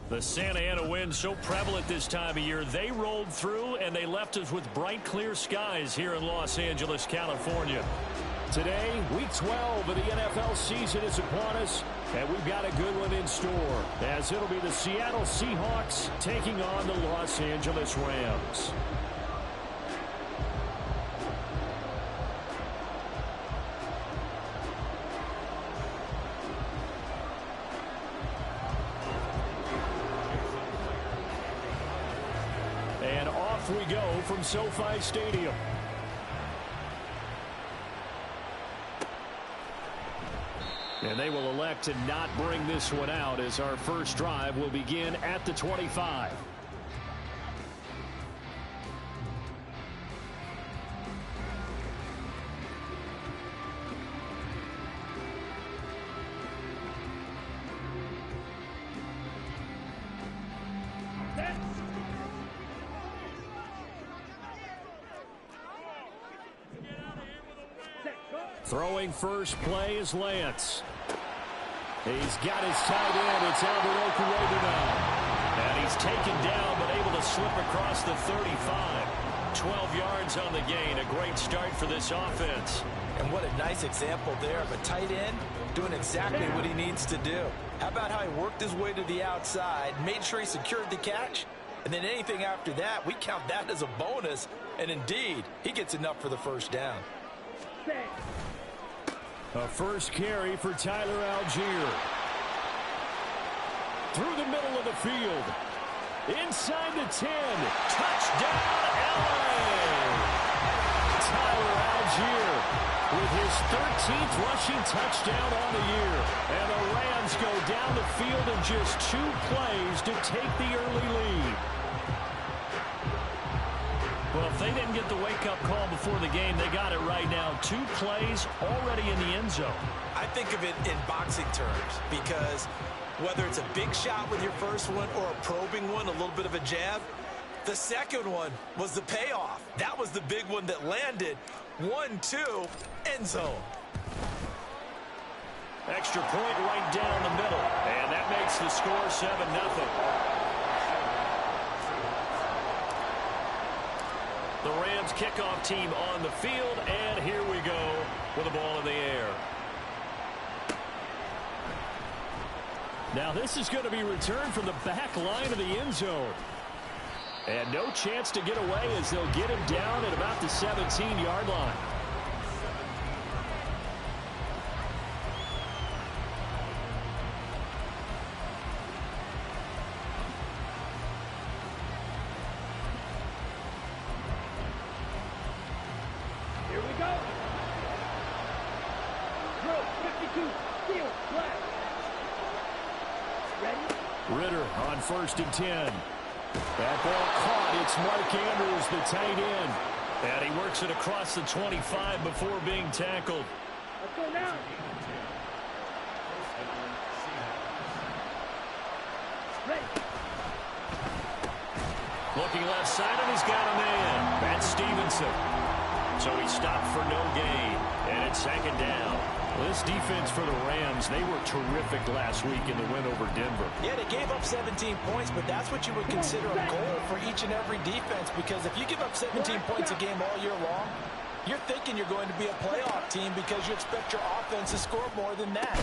The Santa Ana wind so prevalent this time of year, they rolled through and they left us with bright, clear skies here in Los Angeles, California. Today, week 12 of the NFL season is upon us, and we've got a good one in store, as it'll be the Seattle Seahawks taking on the Los Angeles Rams. And off we go from SoFi Stadium. And they will elect to not bring this one out, as our first drive will begin at the 25. Throwing first play is Lance. He's got his tight end. It's Alvaro Correa now. And he's taken down, but able to slip across the 35. 12 yards on the gain. A great start for this offense. And what a nice example there of a tight end doing exactly what he needs to do. How about how he worked his way to the outside, made sure he secured the catch, and then anything after that, we count that as a bonus. And indeed, he gets enough for the first down. A first carry for Tyler Algier. Through the middle of the field. Inside the 10. Touchdown, LA! Tyler Algier with his 13th rushing touchdown on the year. And the Rams go down the field in just 2 plays to take the early lead. Well, if they didn't get the wake-up call before the game, they got it right now. 2 plays already in the end zone. I think of it in boxing terms, because whether it's a big shot with your first one or a probing one, a little bit of a jab, the second one was the payoff. That was the big one that landed. 1-2, end zone. Extra point right down the middle, and that makes the score 7-0. The Rams kickoff team on the field, and here we go with the ball in the air. Now this is going to be returned from the back line of the end zone. And no chance to get away, as they'll get him down at about the 17-yard line. First and 10. That ball caught. It's Mark Andrews, the tight end. And he works it across the 25 before being tackled. Let's go now. Ready. Looking left side, and he's got a man. That's Stevenson. So he stopped for no gain. And it's second down. Well, this defense for the Rams, they were terrific last week in the win over Denver. Yeah, they gave up 17 points, but that's what you would consider a goal for each and every defense, because if you give up 17 points a game all year long, you're thinking you're going to be a playoff team because you expect your offense to score more than that.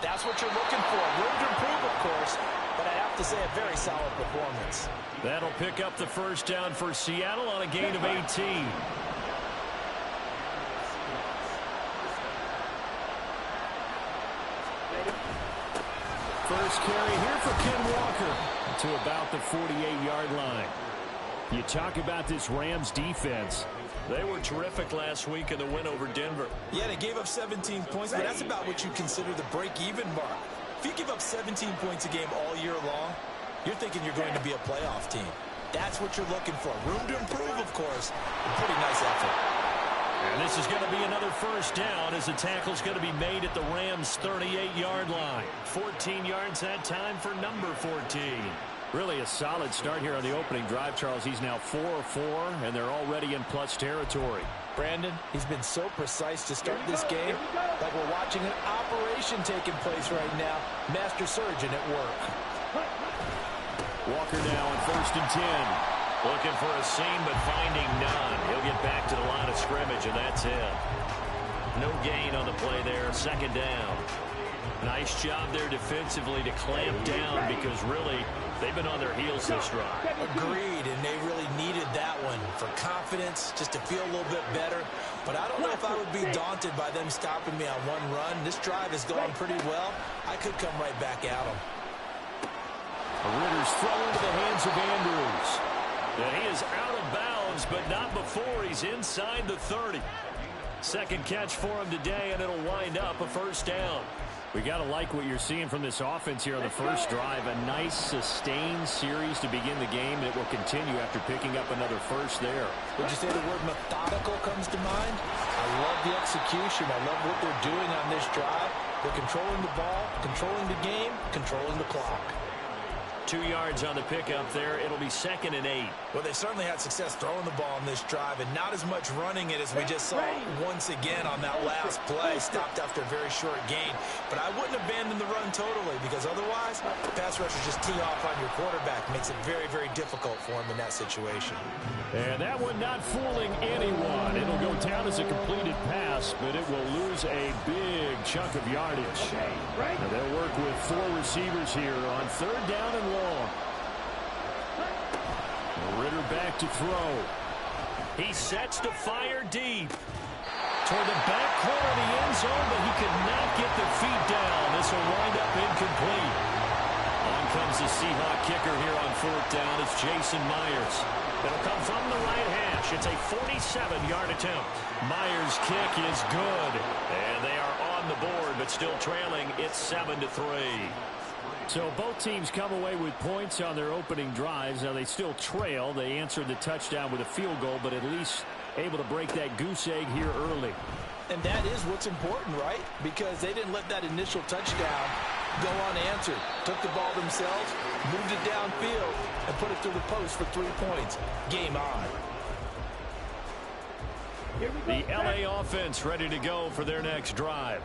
That's what you're looking for. Room to improve, of course, but I have to say a very solid performance. That'll pick up the first down for Seattle on a gain of 18. First carry here for Ken Walker to about the 48-yard line. You talk about this Rams defense. They were terrific last week in the win over Denver. Yeah, they gave up 17 points, but that's about what you consider the break-even mark. If you give up 17 points a game all year long, you're thinking you're going to be a playoff team. That's what you're looking for. Room to improve, of course. A pretty nice effort. And this is going to be another first down as the tackle's going to be made at the Rams' 38-yard line. 14 yards that time for number 14. Really a solid start here on the opening drive, Charles. He's now 4 of 4, and they're already in plus territory. Brandon, he's been so precise to start this game, like we're watching an operation taking place right now. Master surgeon at work. Walker now on 1st and 10. Looking for a seam, but finding none. He'll get back to the line of scrimmage, and that's it. No gain on the play there. Second down. Nice job there defensively to clamp down because really they've been on their heels this drive. Agreed, and they really needed that one for confidence, just to feel a little bit better. But I don't know if I would be daunted by them stopping me on one run. This drive has gone pretty well. I could come right back at them. Ritter's thrown into the hands of Andrews. And he is out of bounds, but not before he's inside the 30. Second catch for him today, and it'll wind up a first down. We got to like what you're seeing from this offense here on the first drive. A nice, sustained series to begin the game that will continue after picking up another first there. Would you say the word methodical comes to mind? I love the execution. I love what they're doing on this drive. They're controlling the ball, controlling the game, controlling the clock. 2 yards on the pickup there. It'll be 2nd and 8. Well, they certainly had success throwing the ball on this drive and not as much running it as we just saw once again on that last play. Stopped after a very short gain. But I wouldn't abandon the run totally because otherwise, pass rushers just tee off on your quarterback. Makes it very, very difficult for him in that situation. And that one not fooling anyone. It'll go down as a completed pass, but it will lose a big chunk of yardage. Now they'll work with 4 receivers here on 3rd down and long. Ritter back to throw. He sets to fire deep. Toward the back corner of the end zone, but he could not get the feet down. This will wind up incomplete. On comes the Seahawk kicker here on 4th down. It's Jason Myers. It'll come from the right hash. It's a 47-yard attempt. Myers' kick is good. And they are on the board, but still trailing. It's 7-3. So both teams come away with points on their opening drives. Now they still trail. They answered the touchdown with a field goal, but at least able to break that goose egg here early. And that is what's important, right? Because they didn't let that initial touchdown go unanswered. Took the ball themselves, moved it downfield, and put it through the post for 3 points. Game on. The LA offense ready to go for their next drive.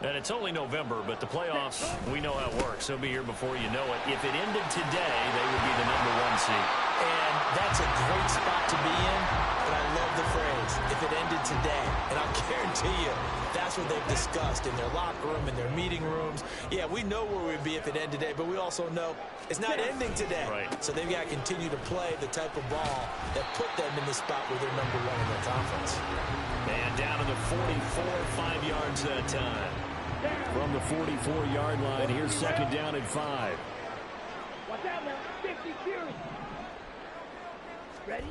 And it's only November, but the playoffs, we know how it works. They'll be here before you know it. If it ended today, they would be the #1 seed. And that's a great spot to be in, but I love the phrase, if it ended today. And I'll guarantee you, that's what they've discussed in their locker room, in their meeting rooms. Yeah, we know where we'd be if it ended today, but we also know it's not ending today. Right. So they've got to continue to play the type of ball that put them in the spot where they're #1 in their conference. And down to the 44, 5 yards that time. From the 44-yard line, here's 2nd down and 5. Watch out now. 50 series. Ready?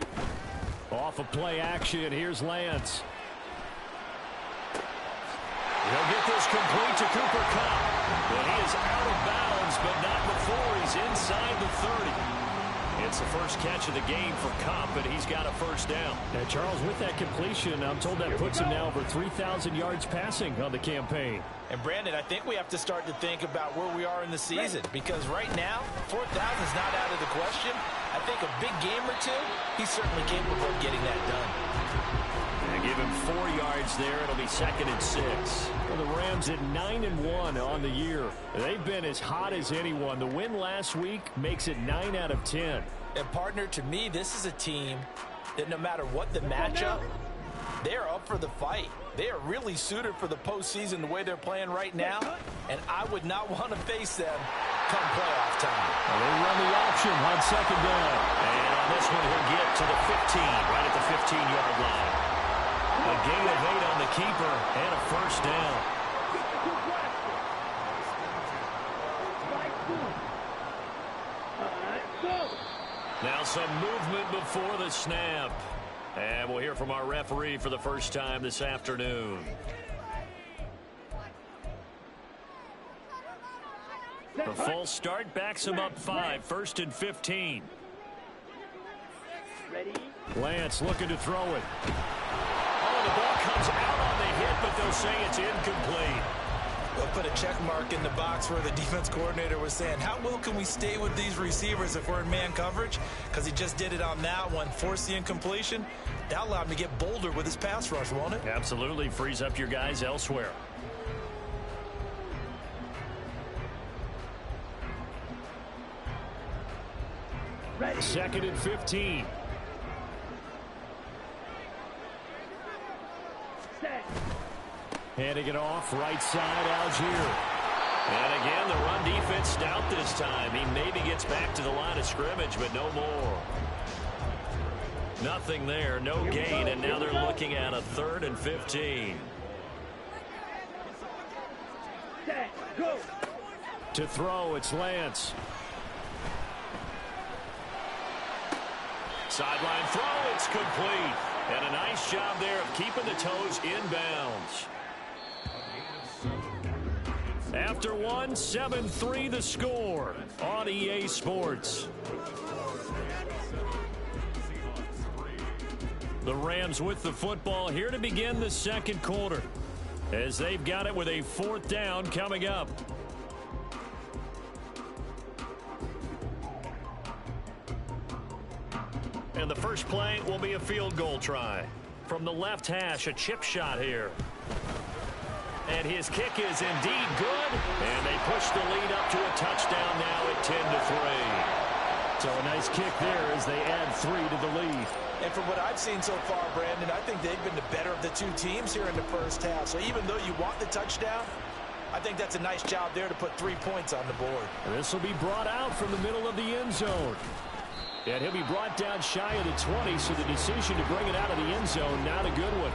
Off of play action, here's Lance. He'll get this complete to Cooper Kupp. But he is out of bounds, but not before he's inside the 30. It's the first catch of the game for Kupp, and he's got a first down. And Charles, with that completion, I'm told that puts him now over 3,000 yards passing on the campaign. And Brandon, I think we have to start to think about where we are in the season, because right now, 4,000 is not out of the question. I think a big game or two, he's certainly capable of getting that done. And give him 4 yards there. It'll be 2nd and 6. Well, the Rams at 9-1 on the year. They've been as hot as anyone. The win last week makes it 9 out of 10. And partner, to me, this is a team that no matter what the matchup, they're up for the fight. They are really suited for the postseason the way they're playing right now, and I would not want to face them come playoff time. Well, they run the option on 2nd down. And on this one, he'll get to the 15, right at the 15-yard line. A gain of 8 on the keeper and a first down. Now some movement before the snap. And we'll hear from our referee for the first time this afternoon. The full start backs him up 5, 1st and 15. Lance looking to throw it. Oh, the ball comes out on the hit, but they'll say it's incomplete. We'll put a check mark in the box where the defense coordinator was saying, how well can we stay with these receivers if we're in man coverage? Because he just did it on that one, forced the incompletion. That allowed him to get bolder with his pass rush, won't it? Absolutely. Frees up your guys elsewhere. Ready. 2nd and 15. Set. Handing it off, right side, Algier. And again, the run defense stout this time. He maybe gets back to the line of scrimmage, but no more. Nothing there, no gain, and now they're looking at a 3rd and 15. Set. Go. To throw, it's Lance. Sideline throw, it's complete. And a nice job there of keeping the toes inbounds. After one, 7-3 the score on EA Sports. The Rams with the football here to begin the second quarter, as they've got it with a 4th down coming up. And the first play will be a field goal try. From the left hash, a chip shot here. And his kick is indeed good. And they push the lead up to a touchdown now at 10-3. So a nice kick there as they add 3 to the lead. And from what I've seen so far, Brandon, I think they've been the better of the two teams here in the first half. So even though you want the touchdown, I think that's a nice job there to put 3 points on the board. And this will be brought out from the middle of the end zone. And he'll be brought down shy of the 20, so the decision to bring it out of the end zone, not a good one.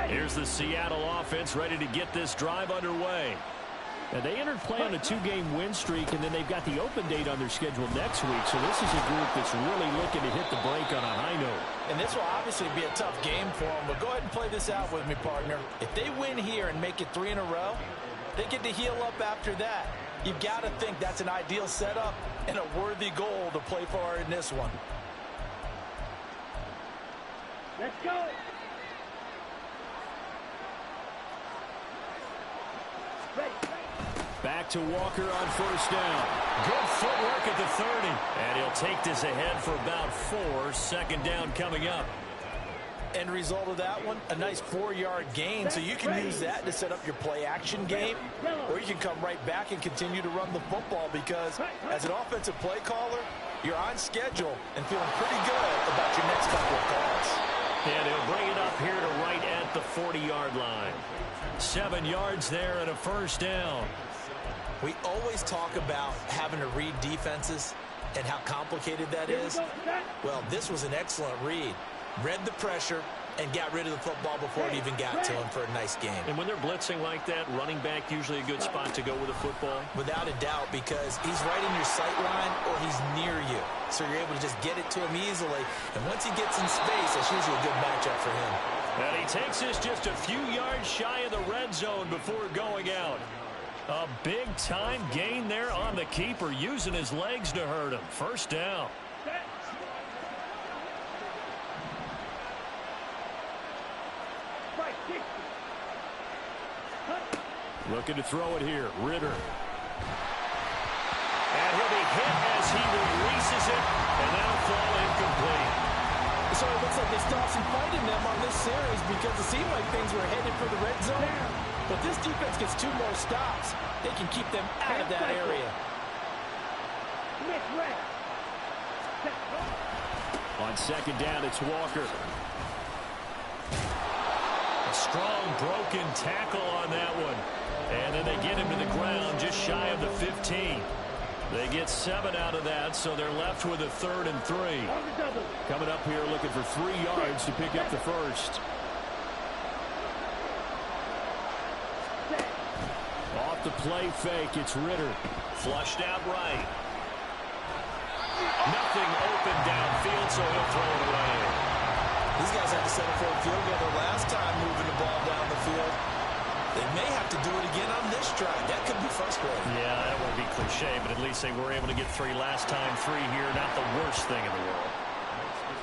Here's the Seattle offense ready to get this drive underway. Now, they entered play on a 2-game win streak, and then they've got the open date on their schedule next week. So this is a group that's really looking to hit the break on a high note. And this will obviously be a tough game for them. But go ahead and play this out with me, partner. If they win here and make it 3 in a row, they get to heal up after that. You've got to think that's an ideal setup and a worthy goal to play for in this one. Let's go. Ready. Back to Walker on 1st down. Good footwork at the 30. And he'll take this ahead for about 4. 2nd down coming up. End result of that one, a nice 4-yard gain. So you can use that to set up your play-action game, or you can come right back and continue to run the football because as an offensive play caller, you're on schedule and feeling pretty good about your next couple of calls. And he'll bring it up here to right at the 40-yard line. 7 yards there and a 1st down. We always talk about having to read defenses and how complicated that is. Well, this was an excellent read. Read the pressure and got rid of the football before it even got to him for a nice game. And when they're blitzing like that, running back usually a good spot to go with a football? Without a doubt, because he's right in your sight line or he's near you. So you're able to just get it to him easily. And once he gets in space, that's usually a good matchup for him. And he takes this just a few yards shy of the red zone before going out. A big-time gain there on the keeper, using his legs to hurt him. 1st down. Looking to throw it here. Ritter. And he'll be hit as he releases it, and that'll fall incomplete. So it looks like they still some fight in them on this series because it seemed like things were headed for the red zone. But this defense gets 2 more stops. They can keep them out of that area. On 2nd down, it's Walker. A strong broken tackle on that one. And then they get him to the ground just shy of the 15. They get 7 out of that, so they're left with a 3rd and 3. Coming up here looking for 3 yards to pick up the 1st. Off the play fake. It's Ritter. Flushed out right. Nothing open downfield, so he'll throw it away. These guys had to settle for a field goal their last time moving the ball down the field. They may have to do it again on this drive. That could be frustrating. Yeah, I don't want to be cliche, but at least they were able to get 3 last time. 3 here, not the worst thing in the world.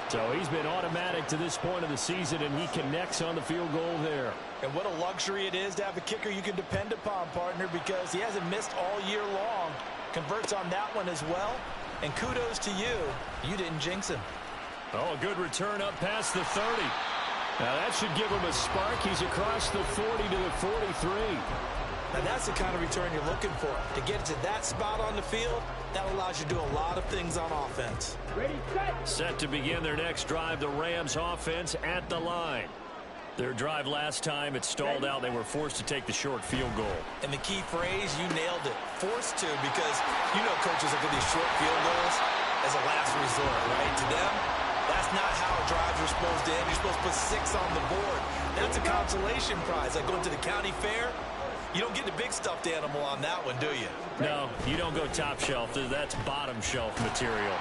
So he's been automatic to this point of the season, and he connects on the field goal there. And what a luxury it is to have a kicker you can depend upon, partner, because he hasn't missed all year long. Converts on that one as well. And kudos to you. You didn't jinx him. Oh, a good return up past the 30. Now that should give him a spark. He's across the 40 to the 43. Now that's the kind of return you're looking for. To get to that spot on the field, that allows you to do a lot of things on offense. Ready, set. Set to begin their next drive, the Rams offense at the line. Their drive last time, it stalled out. They were forced to take the short field goal. And the key phrase, you nailed it. Forced to, because you know coaches look at these short field goals as a last resort, right? To them, that's not how drives are supposed to end. You're supposed to put 6 on the board. That's a consolation prize. Like going to the county fair, you don't get the big stuffed animal on that one, do you? No, you don't go top shelf. That's bottom shelf material.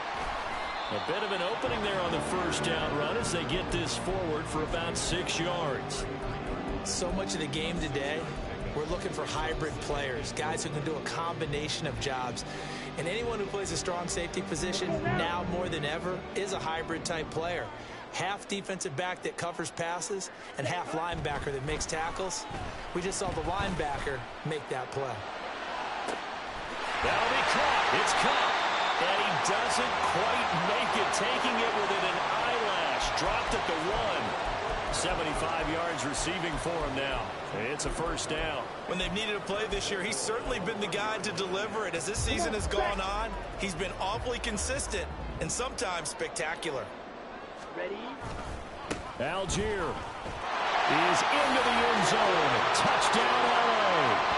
A bit of an opening there on the first down run as they get this forward for about 6 yards. So much of the game today, we're looking for hybrid players, guys who can do a combination of jobs. And anyone who plays a strong safety position now more than ever is a hybrid type player. Half defensive back that covers passes and half linebacker that makes tackles. We just saw the linebacker make that play. That'll be caught. It's caught. And he doesn't quite make it, taking it within an eyelash. Dropped at the 1. 75 yards receiving for him now. It's a first down. When they've needed a play this year, he's certainly been the guy to deliver it. As this season has gone on, he's been awfully consistent and sometimes spectacular. Ready. Algier is into the end zone. Touchdown, LA.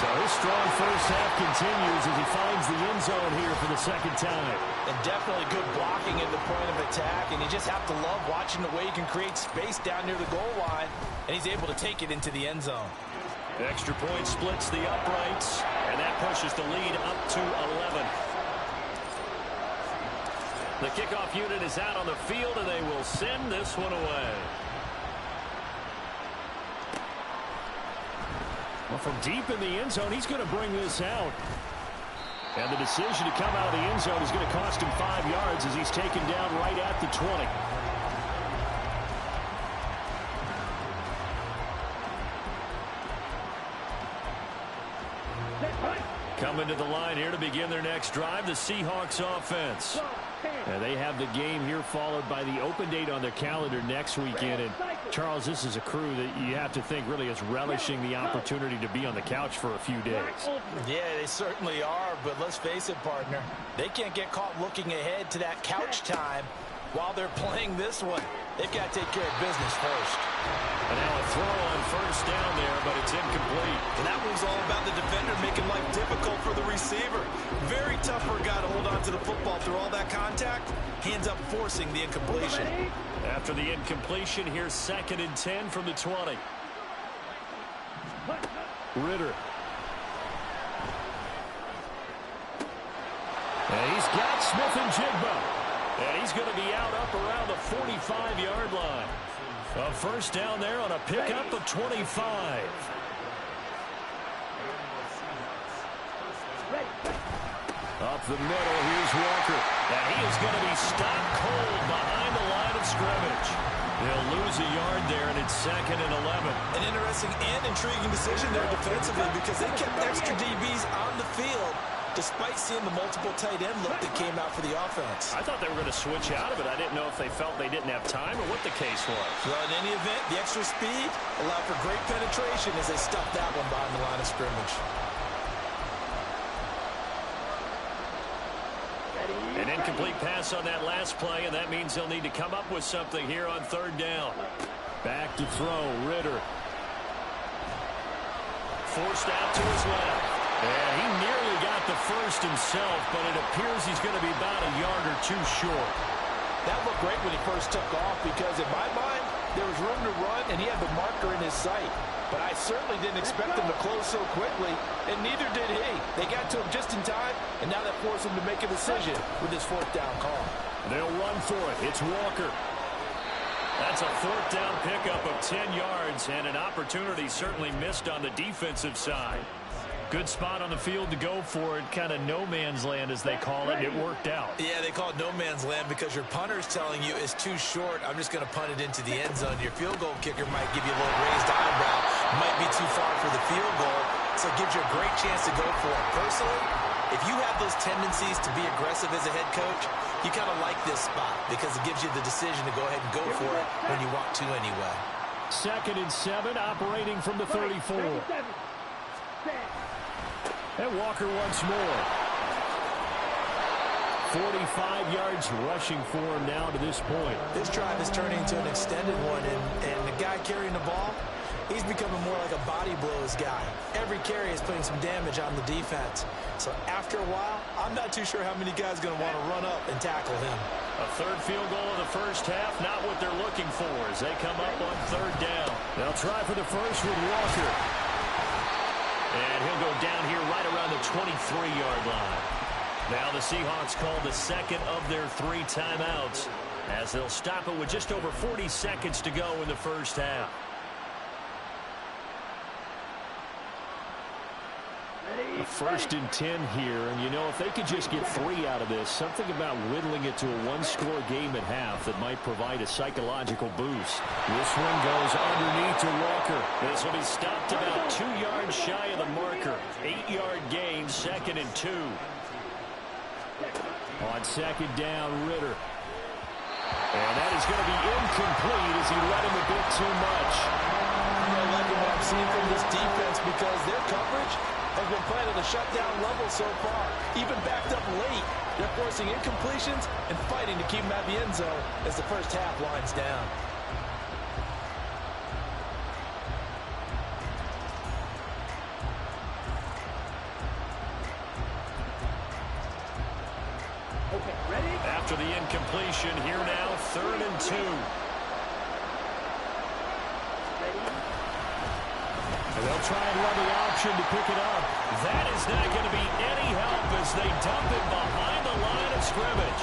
So his strong first half continues as he finds the end zone here for the second time. And definitely good blocking at the point of attack. And you just have to love watching the way he can create space down near the goal line. And he's able to take it into the end zone. The extra point splits the uprights. And that pushes the lead up to 11. The kickoff unit is out on the field, and they will send this one away. Well, from deep in the end zone, he's going to bring this out. And the decision to come out of the end zone is going to cost him 5 yards as he's taken down right at the 20. Coming to the line here to begin their next drive, the Seahawks offense. And they have the game here followed by the open date on their calendar next weekend. And Charles, this is a crew that you have to think really is relishing the opportunity to be on the couch for a few days. Yeah, they certainly are, but let's face it, partner. They can't get caught looking ahead to that couch time while they're playing this one. They've got to take care of business first. And now a throw on first down there, but it's incomplete. And that one's all about the defender making life difficult for the receiver. Very tough for a guy to hold on to the football through all that contact. He ends up forcing the incompletion. After the incompletion, here's 2nd and 10 from the 20. Ritter. And he's got Smith and Jigba. And he's going to be out up around the 45-yard line. A first down there on a pickup of 25. Up the middle, here's Walker. And he is going to be stopped cold behind the line of scrimmage. They'll lose a yard there, and it's 2nd and 11. An interesting and intriguing decision there defensively because they kept extra DBs on the field despite seeing the multiple tight end look that came out for the offense. I thought they were going to switch out of it. I didn't know if they felt they didn't have time or what the case was. Well, in any event, the extra speed allowed for great penetration as they stuffed that one behind the line of scrimmage. An incomplete pass on that last play, and that means they'll need to come up with something here on 3rd down. Back to throw, Ritter. Forced out to his left. And he nearly got the first himself, but it appears he's going to be about a yard or two short. That looked great when he first took off because, in my mind, There was room to run, and he had the marker in his sight. But I certainly didn't expect him to close so quickly, and neither did he. They got to him just in time, and now that forced him to make a decision with his fourth down call. They'll run for it. It's Walker. That's a fourth down pickup of 10 yards, and an opportunity certainly missed on the defensive side. Good spot on the field to go for it, kind of no man's land as they call it, and it worked out. Yeah, they call it no man's land because your punter's telling you it's too short. I'm just going to punt it into the end zone. Your field goal kicker might give you a little raised eyebrow, might be too far for the field goal, so it gives you a great chance to go for it. Personally, if you have those tendencies to be aggressive as a head coach, you kind of like this spot because it gives you the decision to go ahead and go for it when you want to anyway. 2nd and 7, operating from the 34. And Walker once more. 45 yards rushing for him now to this point. This drive is turning into an extended one, and the guy carrying the ball, he's becoming more like a body blows guy. Every carry is putting some damage on the defense. So after a while, I'm not too sure how many guys are going to want to run up and tackle him. A third field goal of the first half, not what they're looking for as they come up on 3rd down. They'll try for the first with Walker. And he'll go down here right around the 23-yard line. Now the Seahawks call the second of their 3 timeouts as they'll stop it with just over 40 seconds to go in the first half. A 1st and 10 here, and you know, if they could just get 3 out of this, something about whittling it to a 1-score game at half that might provide a psychological boost. This one goes underneath to Walker. This will be stopped about 2 yards shy of the marker. 8-yard gain, 2nd and 2. On 2nd down, Ritter. And that is going to be incomplete as he let him a bit too much. I'm liking what I'm seeing from this defense because their coverage has been playing at a shutdown level so far. Even backed up late, they're forcing incompletions and fighting to keep them at the end zone as the first half winds down. Okay, ready? After the incompletion, here now, 3rd and 2. And they'll try and run the option to pick it up. That is not going to be any help as they dump it behind the line of scrimmage.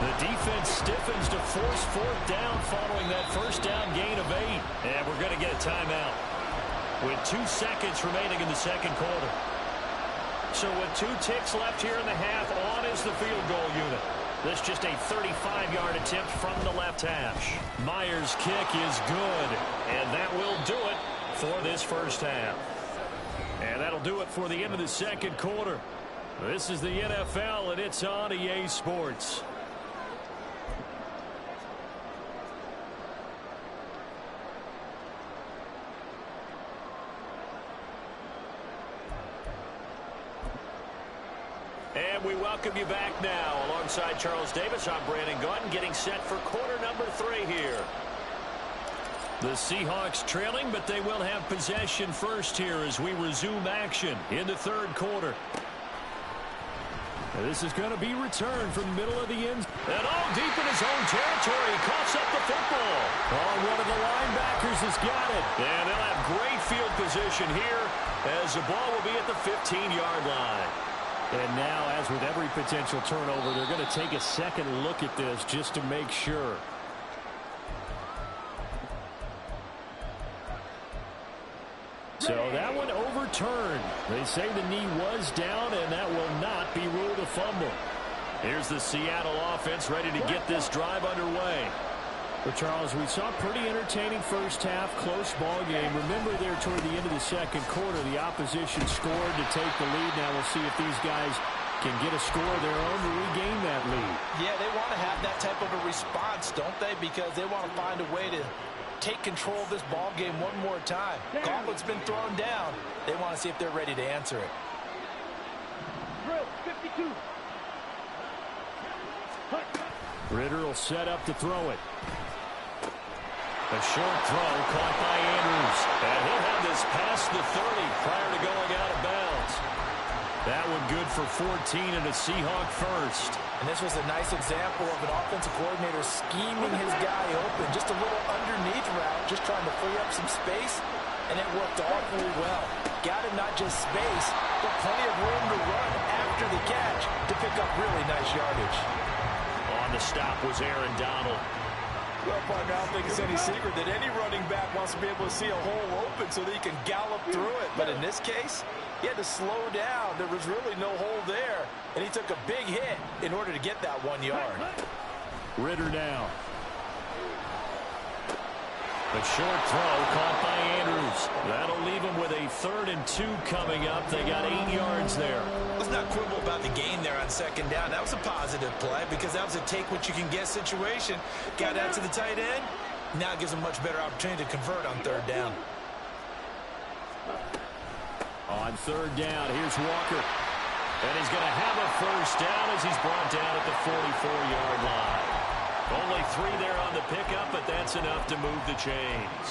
The defense stiffens to force 4th down following that first down gain of 8. And we're going to get a timeout with 2 seconds remaining in the 2nd quarter. So with 2 ticks left here in the half, on is the field goal unit. This just a 35-yard attempt from the left hash. Myers' kick is good, and that will do it for this first half. And that'll do it for the end of the 2nd quarter. This is the NFL, and it's on EA Sports. And we welcome you back now. Alongside Charles Davis, I'm Brandon Gaudin, getting set for quarter number 3 here. The Seahawks trailing, but they will have possession first here as we resume action in the 3rd quarter. This is going to be returned from the middle of the end. And all deep in his own territory. He coughs up the football. Oh, one of the linebackers has got it. And they'll have great field position here as the ball will be at the 15-yard line. And now, as with every potential turnover, they're going to take a second look at this just to make sure. So that one overturned. They say the knee was down, and that will not be ruled a fumble. Here's the Seattle offense ready to get this drive underway. Well, Charles, we saw a pretty entertaining first half, close ball game. Remember there toward the end of the 2nd quarter, the opposition scored to take the lead. Now we'll see if these guys can get a score of their own to regain that lead. Yeah, they want to have that type of a response, don't they? Because they want to find a way to take control of this ball game one more time. Gauntlet's been thrown down. They want to see if they're ready to answer it. Drill, 52. Ritter will set up to throw it. A short throw caught by Andrews. And he'll have this past the 30 prior to going out of bounds. That one good for 14 and a Seahawk first. And this was a nice example of an offensive coordinator scheming his guy open. Just a little underneath route, just trying to free up some space, and it worked awfully well. Got him not just space, but plenty of room to run after the catch to pick up really nice yardage. On the stop was Aaron Donald. Well, partner, I don't think it's any secret that any running back wants to be able to see a hole open so that he can gallop through it. But in this case, he had to slow down. There was really no hole there, and he took a big hit in order to get that 1 yard. Ritter now. The short throw caught by Andrews. That'll leave him with a 3rd and 2 coming up. They got 8 yards there. Let's not quibble about the gain there on 2nd down. That was a positive play because that was a take-what-you-can-get situation. Got out to the tight end. Now it gives him a much better opportunity to convert on 3rd down. On 3rd down, here's Walker. And he's going to have a 1st down as he's brought down at the 44-yard line. Only 3 there on the pickup, but that's enough to move the chains.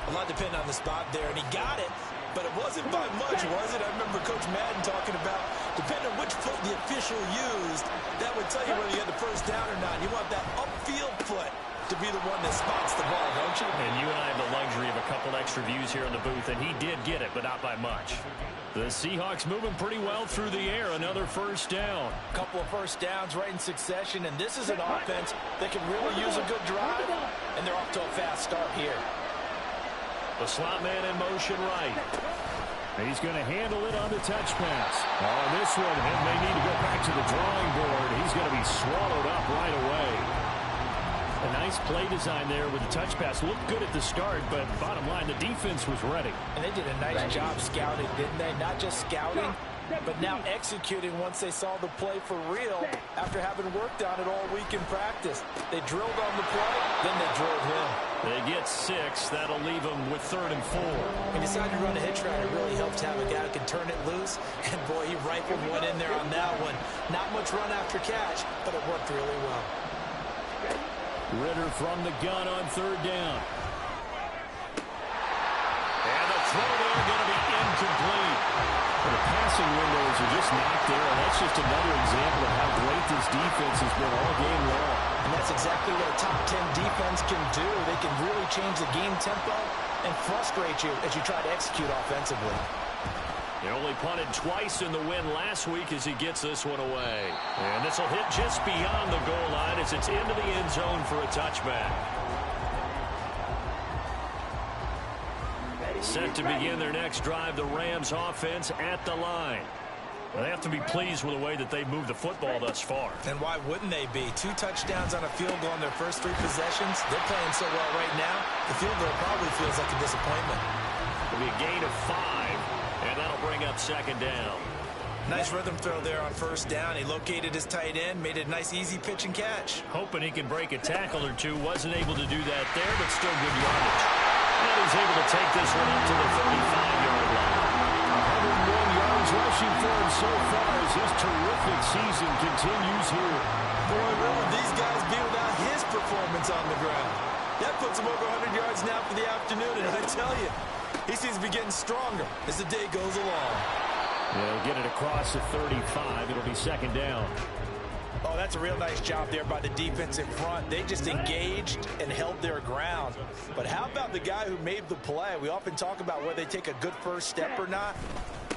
A lot depending on the spot there, and he got it, but it wasn't by much, was it? I remember Coach Madden talking about, depending on which foot the official used, that would tell you whether you had the 1st down or not. You want that upfield foot to be the one that spots the ball, don't you? And you and I have the luxury of a couple extra views here in the booth, and he did get it, but not by much. The Seahawks moving pretty well through the air. Another 1st down. A couple of 1st downs right in succession, and this is an offense that can really use a good drive, and they're off to a fast start here. The slot man in motion right. He's going to handle it on the touch pass. On this one, and they need to go back to the drawing board. He's going to be swallowed up right away. A nice play design there with the touch pass. Looked good at the start, but bottom line, the defense was ready. And they did a nice job scouting, didn't they? Not just scouting, but now executing once they saw the play for real after having worked on it all week in practice. They drilled on the play, then they drilled him. They get 6. That'll leave them with 3rd and 4. He decided to run a hitch route. It really helps to have a guy who can turn it loose. And, boy, he rifled one in there on that one. Not much run after catch, but it worked really well. Ritter from the gun on 3rd down. And the throw there going to be incomplete. Well, the passing windows are just not there, and that's just another example of how great this defense has been all game long. And that's exactly what a top 10 defense can do. They can really change the game tempo and frustrate you as you try to execute offensively. He only punted twice in the win last week as he gets this one away. And this will hit just beyond the goal line as it's into the end zone for a touchback. Set to begin their next drive, the Rams offense at the line. They have to be pleased with the way that they've moved the football thus far. And why wouldn't they be? 2 touchdowns on a field goal in their first 3 possessions. They're playing so well right now, the field goal probably feels like a disappointment. It'll be a gain of 5, and that'll bring up 2nd down. Nice rhythm throw there on 1st down. He located his tight end, made it a nice easy pitch and catch. Hoping he can break a tackle or two. Wasn't able to do that there, but still good yardage. And he's able to take this one up to the 35-yard line. 101 yards rushing for him so far as his terrific season continues here. Boy, where would these guys be without his performance on the ground? That puts him over 100 yards now for the afternoon, and I tell you, he seems to be getting stronger as the day goes along. They'll get it across the 35. It'll be 2nd down. Oh, that's a real nice job there by the defense in front. They just engaged and held their ground. But how about the guy who made the play? We often talk about whether they take a good first step or not.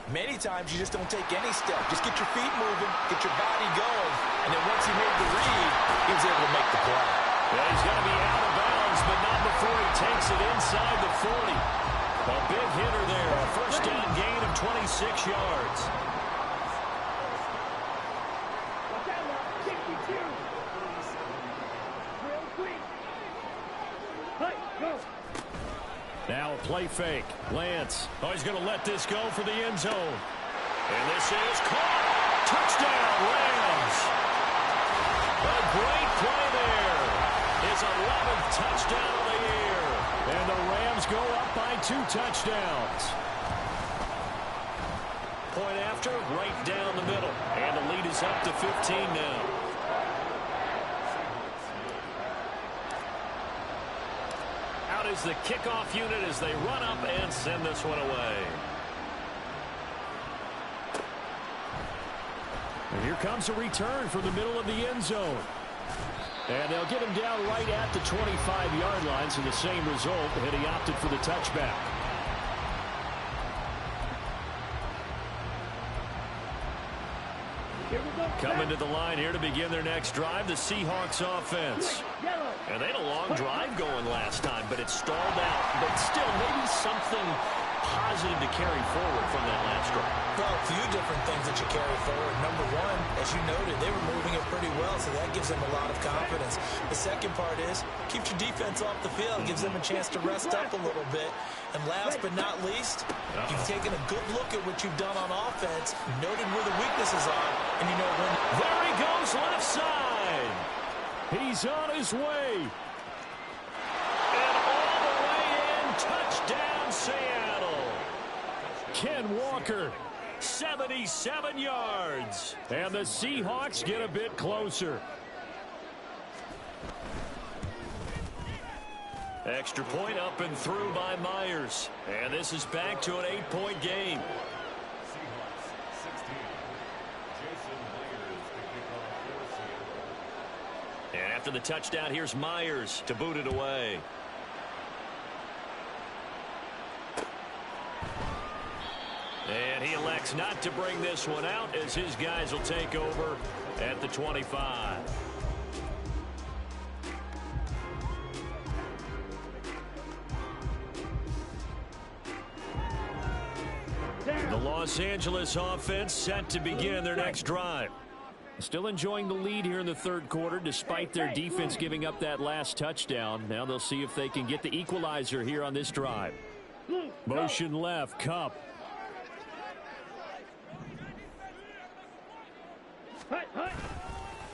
Many times you just don't take any step. Just get your feet moving, get your body going, and then once he made the read, he was able to make the play. Yeah, he's going to be out of bounds, but not before he takes it inside the 40. A big hitter there, a 1st down gain of 26 yards. Now a play fake. Lance. Oh, he's going to let this go for the end zone. And this is caught. Touchdown, Rams. A great play there. His 11th touchdown of the year. And the Rams go up by 2 touchdowns. Point after, right down the middle. And the lead is up to 15 now. Out is the kickoff unit as they run up and send this one away. Here comes a return from the middle of the end zone. And they'll get him down right at the 25-yard line, so the same result, and he opted for the touchback. Coming to the line here to begin their next drive, the Seahawks offense. And they had a long drive going last time, but it stalled out. But still, maybe something positive to carry forward from that last drive. Well, a few different things that you carry forward. Number one, as you noted, they were moving it pretty well, so that gives them a lot of confidence. The second part is, keeps your defense off the field, gives them a chance to rest up a little bit. And last but not least, you've taken a good look at what you've done on offense, noted where the weaknesses are, and you know when. There he goes, left side. He's on his way. And all the way in, touchdown, Seattle. Ken Walker, 77 yards. And the Seahawks get a bit closer. Extra point up and through by Myers. And this is back to an 8-point game. And after the touchdown, here's Myers to boot it away. And he elects not to bring this one out as his guys will take over at the 25. The Los Angeles offense set to begin their next drive. Still enjoying the lead here in the third quarter despite their defense giving up that last touchdown. Now they'll see if they can get the equalizer here on this drive. Motion left, Cup.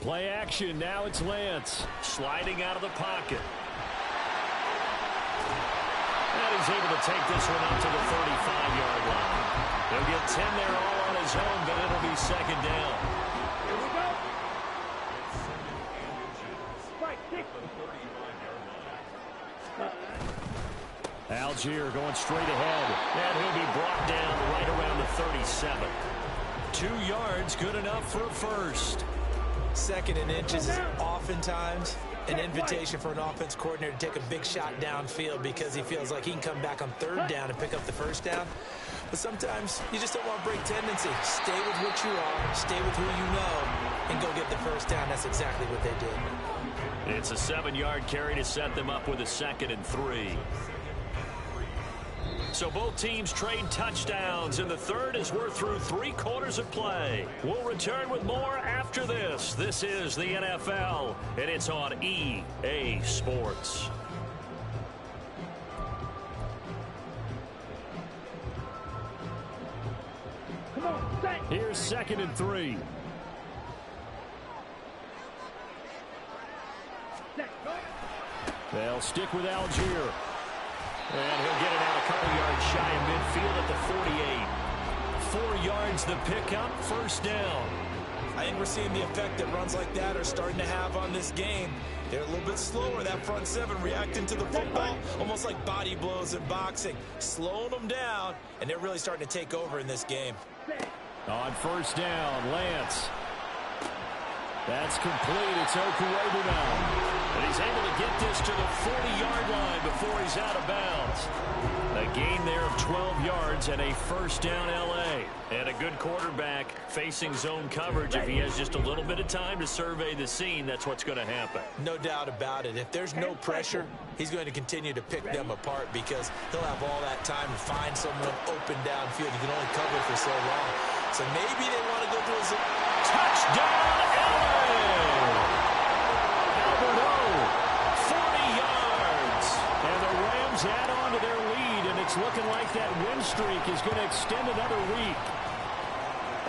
Play action, now it's Lance. Sliding out of the pocket. And he's able to take this one out to the 35-yard line. He'll get 10 there all on his own, but it'll be second down. Here we go. Strike 6. Algier going straight ahead. And he'll be brought down right around the 37. 2 yards, good enough for a first. Second and inches is oftentimes an invitation for an offense coordinator to take a big shot downfield because he feels like he can come back on third down and pick up the first down. But sometimes you just don't want to break tendency. Stay with what you are, stay with who you know, and go get the first down. That's exactly what they did. It's a 7-yard carry to set them up with a 2nd and 3. So both teams trade touchdowns in the third as we're through 3 quarters of play. We'll return with more after this. This is the NFL, and it's on EA Sports. Come on, set. Here's 2nd and 3. Set. Go. They'll stick with Algier. And he'll get it out a couple yards shy of midfield at the 48. 4 yards the pickup, first down. I think we're seeing the effect that runs like that are starting to have on this game. They're a little bit slower, that front seven, reacting to the football, almost like body blows in boxing, slowing them down, and they're really starting to take over in this game. On first down, Lance. That's complete. It's Okuebu now. And he's able to get this to the 40-yard line before he's out of bounds. A gain there of 12 yards and a first down L.A. And a good quarterback facing zone coverage. If he has just a little bit of time to survey the scene, that's what's going to happen. No doubt about it. If there's no pressure, he's going to continue to pick them apart because he'll have all that time to find someone open downfield. You can only cover for so long. So maybe they want to go to a touchdown L.A. Albert O, 40 yards. And the Rams add on to their lead, and it's looking like that win streak is going to extend another week.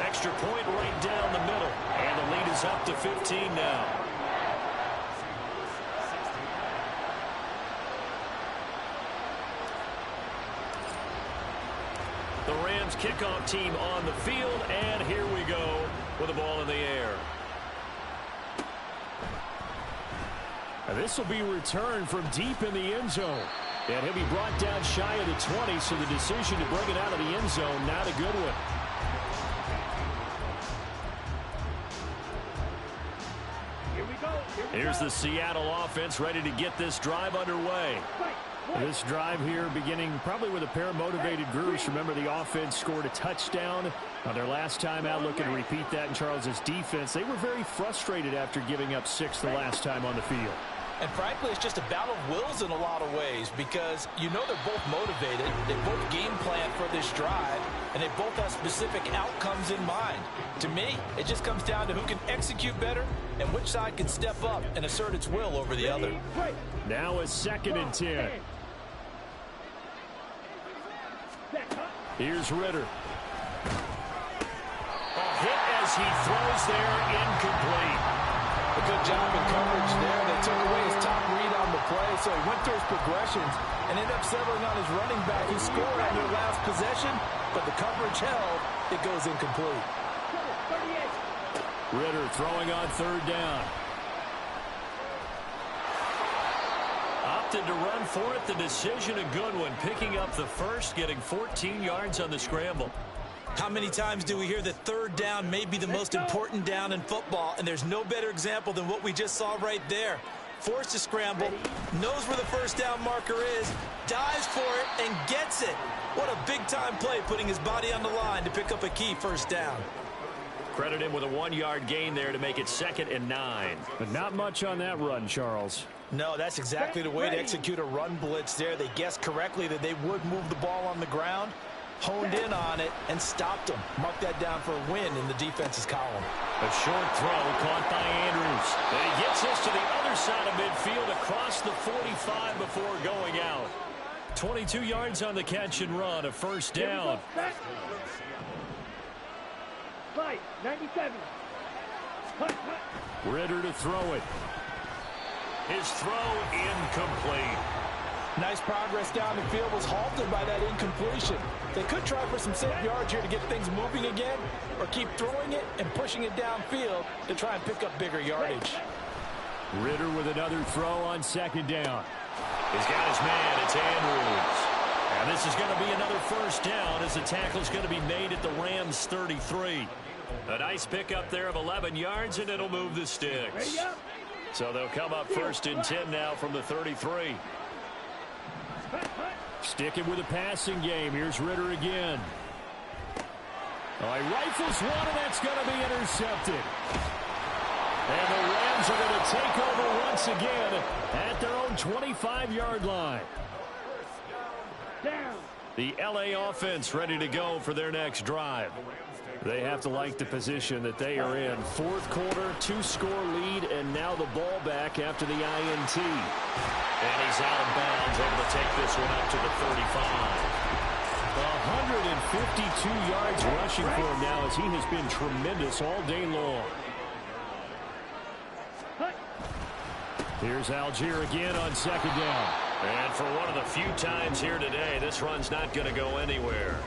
Extra point right down the middle, and the lead is up to 15 now. The Rams kickoff team on the field, and here we go with the ball in the air. And this will be returned from deep in the end zone. And he'll be brought down shy of the 20, so the decision to bring it out of the end zone, not a good one. we go. Here's the Seattle offense ready to get this drive underway. This drive here beginning probably with a pair of motivated groups. Remember, the offense scored a touchdown on their last time out, looking to repeat that in Charles's defense. They were very frustrated after giving up 6 the last time on the field. And frankly, it's just a battle of wills in a lot of ways because you know they're both motivated. They both game plan for this drive, and they both have specific outcomes in mind. To me, it just comes down to who can execute better and which side can step up and assert its will over the other. Now a 2nd and 10. Here's Ritter. A hit as he throws there, incomplete. A good job in coverage there. They took away his top read on the play, so he went through his progressions and ended up settling on his running back who scored on their last possession, but the coverage held. It goes incomplete. Ritter throwing on 3rd down. Opted to run for it. The decision a good one. Picking up the first, getting 14 yards on the scramble. How many times do we hear that 3rd down may be the most important down in football, and there's no better example than what we just saw right there. Forced to scramble, knows where the 1st down marker is, dives for it, and gets it. What a big-time play, putting his body on the line to pick up a key 1st down. Credit him with a 1-yard gain there to make it 2nd and 9. But not much on that run, Charles. No, that's exactly the way to execute a run blitz there. They guessed correctly that they would move the ball on the ground, honed in on it, and stopped them. Mark that down for a win in the defense's column. A short throw caught by Andrews. And he gets us to the other side of midfield across the 45 before going out. 22 yards on the catch and run, a 1st down. 97. Ritter to throw it. His throw incomplete. Nice progress down the field, was halted by that incompletion. They could try for some safe yards here to get things moving again, or keep throwing it and pushing it downfield to try and pick up bigger yardage. Ritter with another throw on 2nd down. He's got his man. It's Andrews. And this is going to be another 1st down as the tackle's going to be made at the Rams' 33. A nice pickup there of 11 yards, and it'll move the sticks. So they'll come up 1st and 10 now from the 33. Sticking with a passing game. Here's Ritter again. Oh, he rifles one, and that's going to be intercepted. And the Rams are going to take over once again at their own 25-yard line. The LA offense ready to go for their next drive. They have to like the position that they are in. 4th quarter, 2-score lead, and now the ball back after the INT. And he's out of bounds, able to take this one up to the 35. 152 yards rushing for him now as he has been tremendous all day long. Here's Algier again on 2nd down. And for one of the few times here today, this run's not going to go anywhere.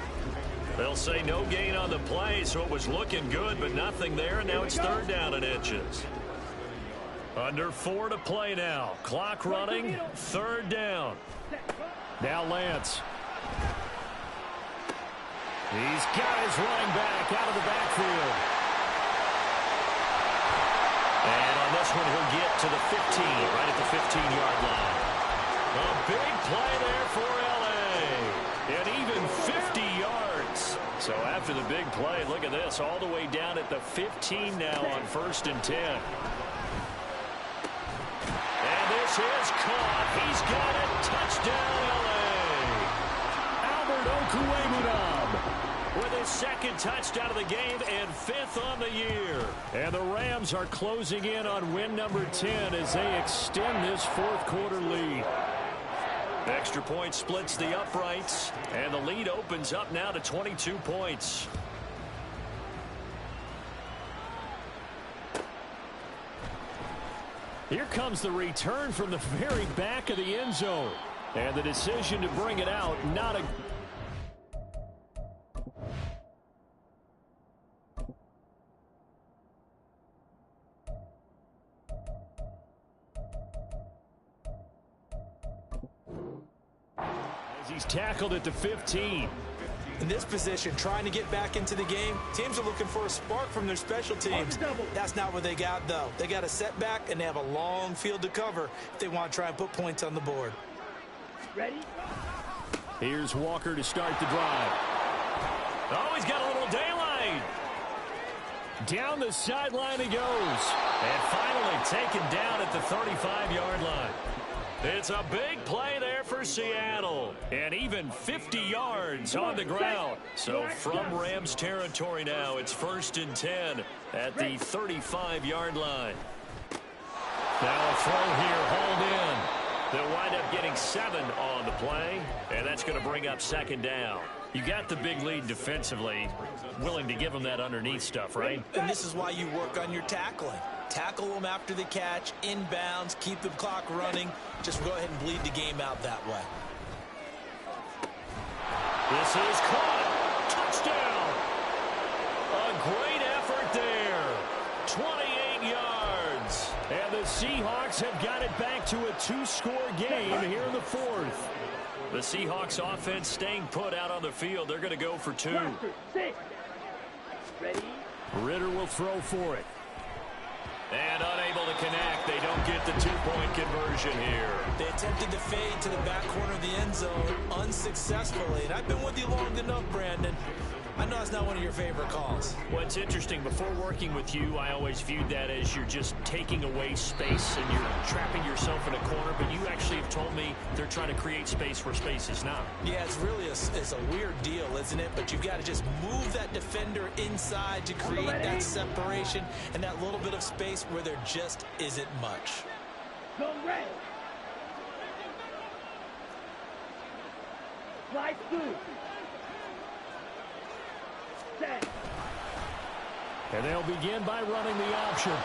They'll say no gain on the play, so it was looking good, but nothing there, and now it's 3rd down and inches. Under 4 to play now. Clock running, 3rd down. Now Lance. He's got his running back out of the backfield. And on this one, he'll get to the 15, right at the 15-yard line. A big play there for L.A. And even 50 yards. So after the big play, look at this, all the way down at the 15 now on 1st and 10. And this is caught. He's got it. Touchdown, L.A. Albert Okwuegbunam with his 2nd touchdown of the game and 5th on the year. And the Rams are closing in on win number 10 as they extend this 4th quarter lead. Extra point splits the uprights, and the lead opens up now to 22 points. Here comes the return from the very back of the end zone. And the decision to bring it out, not a... He's tackled at the 15. In this position, trying to get back into the game, teams are looking for a spark from their special teams. That's not what they got, though. They got a setback, and they have a long field to cover if they want to try and put points on the board. Ready? Here's Walker to start the drive. Oh, he's got a little daylight. Down the sideline he goes. And finally taken down at the 35-yard line. It's a big play there for Seattle. And even 50 yards on the ground. So from Rams territory now, it's 1st and 10 at the 35-yard line. Now a throw here, hauled in. They'll wind up getting 7 on the play. And that's going to bring up 2nd down. You got the big lead defensively. Willing to give them that underneath stuff, right? And this is why you work on your tackling. Tackle them after the catch, inbounds, keep the clock running. Just go ahead and bleed the game out that way. This is caught. Touchdown. A great effort there. 28 yards. And the Seahawks have got it back to a 2-score game here in the 4th. The Seahawks offense staying put out on the field. They're going to go for 2. Ready? Ritter will throw for it. And unable to connect. They don't get the 2-point conversion here. They attempted the fade to the back corner of the end zone unsuccessfully. And I've been with you long enough, Brandon. I know it's not one of your favorite calls. Well, it's interesting. Before working with you, I always viewed that as you're just taking away space and you're trapping yourself in a corner. But you actually have told me they're trying to create space where space is not. Yeah, it's really it's a weird deal, isn't it? But you've got to just move that defender inside to create that separation and that little bit of space where there just isn't much. Go red. Slide through. Set. And they'll begin by running the option.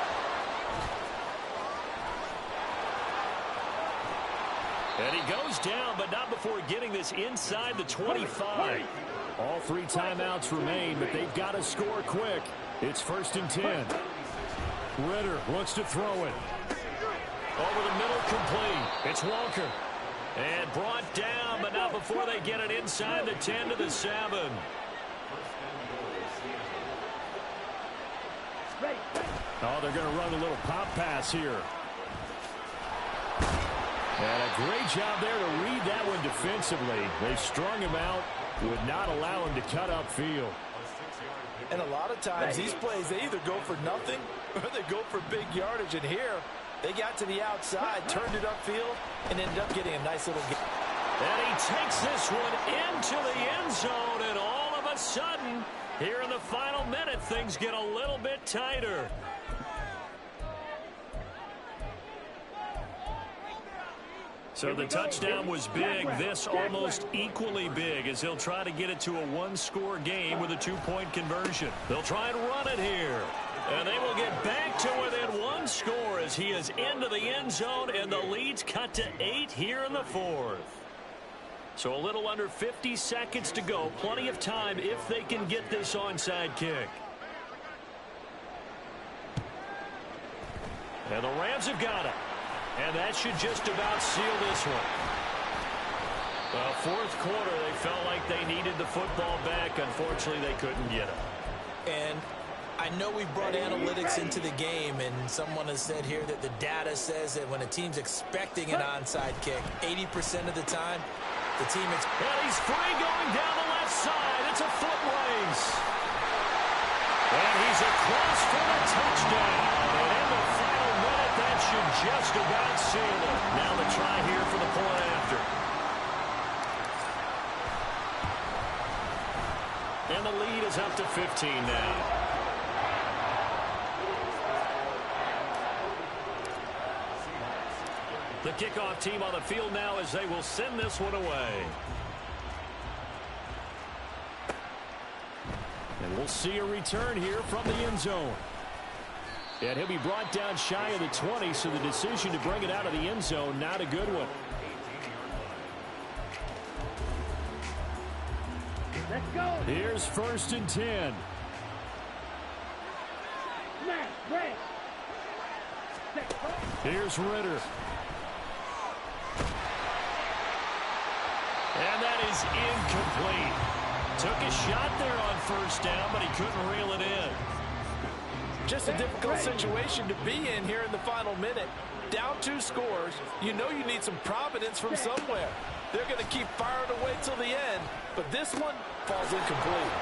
And he goes down, but not before getting this inside the 25. All 3 timeouts remain, but they've got to score quick. It's 1st and 10. Ritter looks to throw it. Over the middle, complete. It's Walker. And brought down, but not before they get it inside the 10 to the 7. Oh, they're going to run a little pop pass here. And a great job there to read that one defensively. They strung him out, would not allow him to cut upfield. And a lot of times, these plays, they either go for nothing or they go for big yardage. And here, they got to the outside, turned it upfield, and ended up getting a nice little game. And he takes this one into the end zone, and all of a sudden, here in the final minute, things get a little bit tighter. So the touchdown was big. This almost equally big as he'll try to get it to a 1-score game with a 2-point conversion. They'll try and run it here. And they will get back to within 1 score as he is into the end zone, and the lead's cut to 8 here in the 4th. So a little under 50 seconds to go. Plenty of time if they can get this onside kick. And the Rams have got it. And that should just about seal this one. Well, 4th quarter, they felt like they needed the football back. Unfortunately, they couldn't get it. And I know we brought analytics into the game, and someone has said here that the data says that when a team's expecting an onside kick, 80% of the time, the team and he's free going down the left side. It's a foot race. And he's across for the touchdown. And in the final minute, that should just about seal it. Now the try here for the point after. And the lead is up to 15 now. The kickoff team on the field now as they will send this one away. And we'll see a return here from the end zone. And he'll be brought down shy of the 20, so the decision to bring it out of the end zone, not a good one. Let's go. Here's 1st and 10. Smash, red. Here's Ritter. And that is incomplete. Took a shot there on first down, but he couldn't reel it in. Just a difficult situation to be in here in the final minute. Down 2 scores, you know you need some providence from somewhere. They're going to keep firing away till the end, but this one falls incomplete.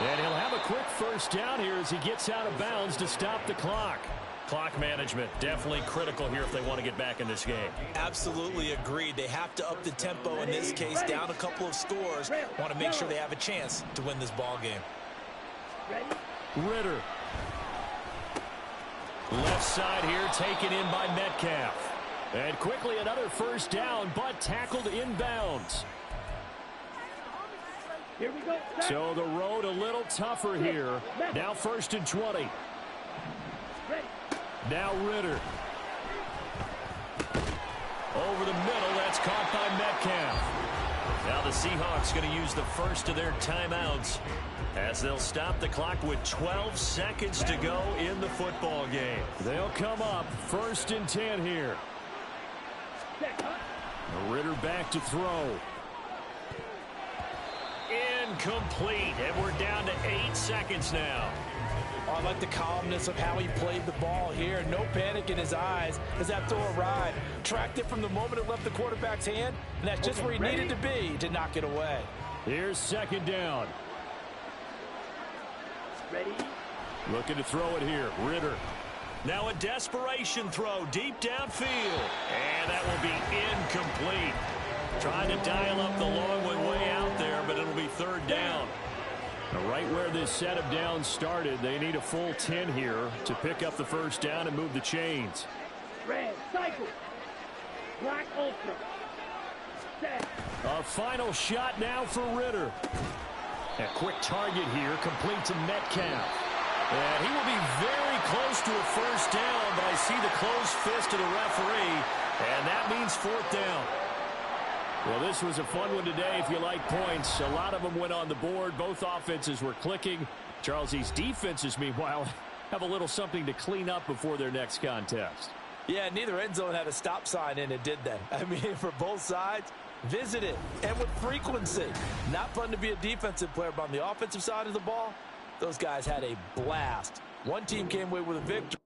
And he'll have a quick first down here as he gets out of bounds to stop the clock. Clock management definitely critical here if they want to get back in this game. Absolutely agreed. They have to up the tempo in this case, down a couple of scores. Want to make sure they have a chance to win this ball game. Ritter. Left side here taken in by Metcalf. And quickly another first down, but tackled inbounds. Here we go. So the road a little tougher here. Now 1st and 20. Now Ritter. Over the middle, that's caught by Metcalf. Now the Seahawks going to use the first of their timeouts as they'll stop the clock with 12 seconds to go in the football game. They'll come up 1st and 10 here. Ritter back to throw. Incomplete, and we're down to 8 seconds now. I like the calmness of how he played the ball here. No panic in his eyes as that throw arrived. Tracked it from the moment it left the quarterback's hand, and that's just where he needed to be to knock it away. Here's 2nd down. Ready? Looking to throw it here. Ritter. Now a desperation throw deep downfield. And that will be incomplete. Trying to dial up the long one way out there, but it'll be 3rd down. Now right where this set of downs started, they need a full 10 here to pick up the first down and move the chains. Red, cycle. Black ultra. Set. A final shot now for Ritter. A quick target here, complete to Metcalf. And he will be very close to a first down, but I see the closed fist of the referee, and that means 4th down. Well, this was a fun one today if you like points. A lot of them went on the board. Both offenses were clicking. Charles, these defenses, meanwhile, have a little something to clean up before their next contest. Yeah, neither end zone had a stop sign in it, did they? I mean, for both sides, visit it, and with frequency. Not fun to be a defensive player, but on the offensive side of the ball, those guys had a blast. One team came away with a victory.